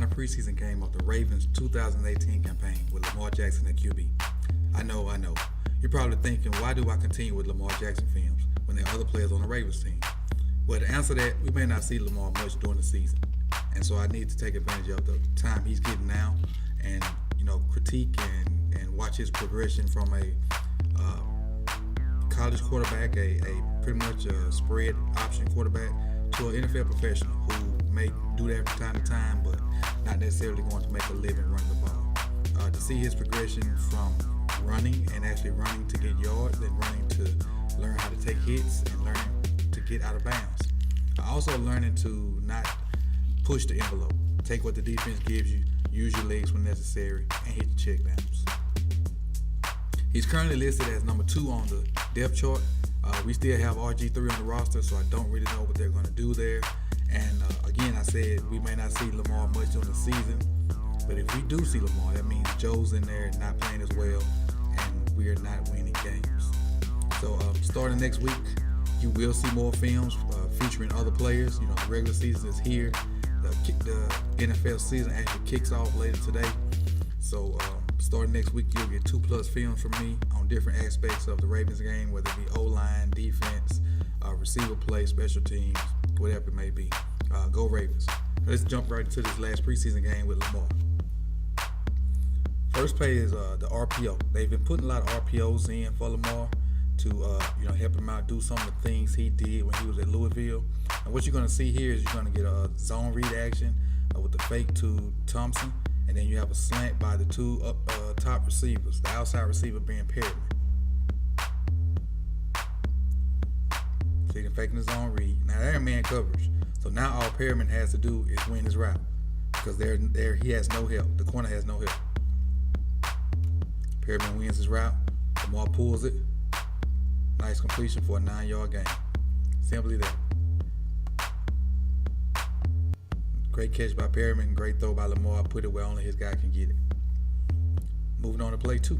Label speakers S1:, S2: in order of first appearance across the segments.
S1: final preseason game of the Ravens 2018 campaign with Lamar Jackson at QB. I know. You're probably thinking, why do I continue with Lamar Jackson films when there are other players on the Ravens team? Well, to answer that, we may not see Lamar much during the season. And so I need to take advantage of the time he's getting now and, critique and watch his progression from a college quarterback, a pretty much a spread option quarterback, to an NFL professional who may do that from time to time, but not necessarily going to make a living running the ball. To see his progression from running and actually running to get yards and running to learn how to take hits and learning to get out of bounds. Also learning to not push the envelope. Take what the defense gives you, use your legs when necessary, and hit the check downs. He's currently listed as number 2 on the depth chart. We still have RG3 on the roster, so I don't really know what they're going to do there. And again, I said we may not see Lamar much during the season, but if we do see Lamar, that means Joe's in there not playing as well, and we are not winning games. So starting next week, you will see more films featuring other players. The regular season is here. The NFL season actually kicks off later today. So starting next week, you'll get 2+ films from me on different aspects of the Ravens game, whether it be O-line, defense, receiver play, special teams, whatever it may be. Go Ravens. Let's jump right into this last preseason game with Lamar. First play is the RPO. They've been putting a lot of RPOs in for Lamar to help him out do some of the things he did when he was at Louisville. And what you're going to see here is you're going to get a zone read action with the fake to Thompson, and then you have a slant by the two top receivers, the outside receiver being Perryman. So you can fake in the zone read. Now they're in man coverage, so now all Perryman has to do is win his route because he has no help. The corner has no help. Perryman wins his route. Lamar pulls it. Nice completion for a 9-yard gain. Simply that. Great catch by Perryman. Great throw by Lamar. Put it where only his guy can get it. Moving on to play 2.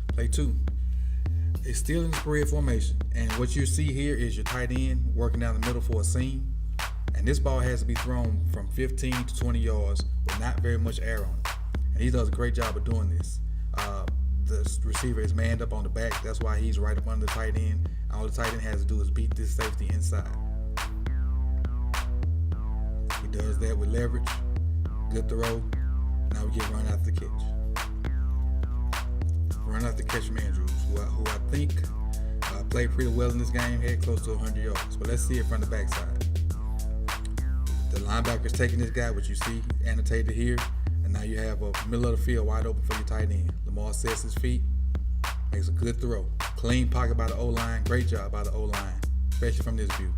S1: Play 2. It's still in spread formation. And what you see here is your tight end working down the middle for a seam. And this ball has to be thrown from 15 to 20 yards with not very much air on it. And he does a great job of doing this. The receiver is manned up on the back. That's why he's right up under the tight end. All the tight end has to do is beat this safety inside. He does that with leverage. Good throw. Now we get run after the catch. Run after the catch from Andrews, who I think played pretty well in this game, had close to 100 yards. But let's see it from the backside. The linebacker's taking this guy, which you see annotated here. And now you have a middle of the field wide open for your tight end. Lamar sets his feet, makes a good throw. Clean pocket by the O-line. Great job by the O-line, especially from this view.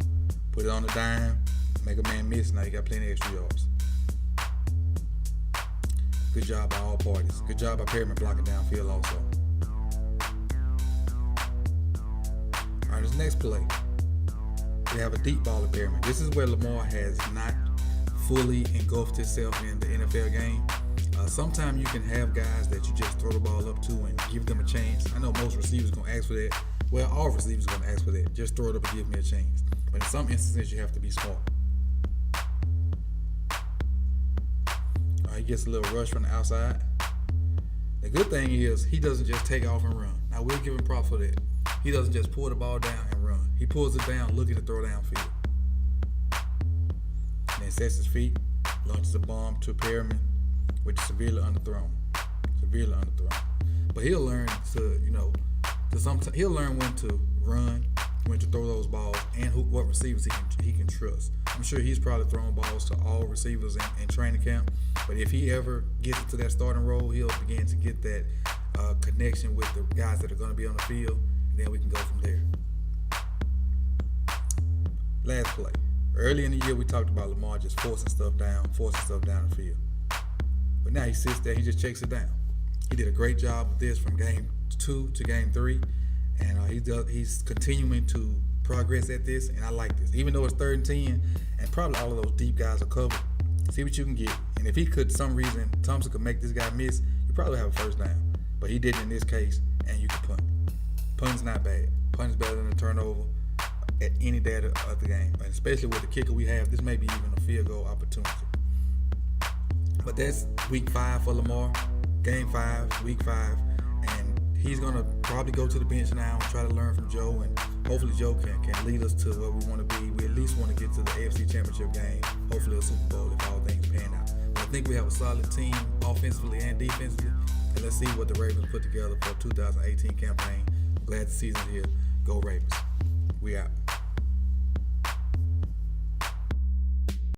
S1: Put it on the dime, make a man miss. Now you got plenty of extra yards. Good job by all parties. Good job by Perryman blocking downfield also. All right, this next play, we have a deep ball of Perryman. This is where Lamar has not fully engulfed himself in the NFL game. Sometimes you can have guys that you just throw the ball up to and give them a chance. I know most receivers are going to ask for that. Well, all receivers are going to ask for that. Just throw it up and give me a chance. But in some instances, you have to be smart. He gets a little rush from the outside. The good thing is he doesn't just take off and run. I will give him props for that. He doesn't just pull the ball down and run. He pulls it down looking to throw downfield. And then sets his feet, launches a bomb to Perryman, which is severely underthrown. But he'll learn he'll learn when to run, when to throw those balls, and what receivers he can trust. I'm sure he's probably throwing balls to all receivers in training camp. But if he ever gets into that starting role, he'll begin to get that connection with the guys that are going to be on the field, and then we can go from there. Last play. Early in the year, we talked about Lamar just forcing stuff down the field. But now he sits there, he just checks it down. He did a great job of this from game 2 to game 3, and he's continuing to progress at this, and I like this. Even though it's 3rd and 10, and probably all of those deep guys are covered, see what you can get. And if he could, some reason, Thompson could make this guy miss, you probably have a first down. But he didn't in this case, and you can punt. Punt's not bad. Punt's better than a turnover at any day of the game. And especially with the kicker we have, this may be even a field goal opportunity. But that's week 5 for Lamar. Game 5, week 5. And he's going to probably go to the bench now and try to learn from Joe. And hopefully Joe can lead us to where we want to be. We at least want to get to the AFC Championship game. Hopefully a Super Bowl if all things pan out. But I think we have a solid team offensively and defensively. And let's see what the Ravens put together for the 2018 campaign. I'm glad the season's here. Go Ravens. We out.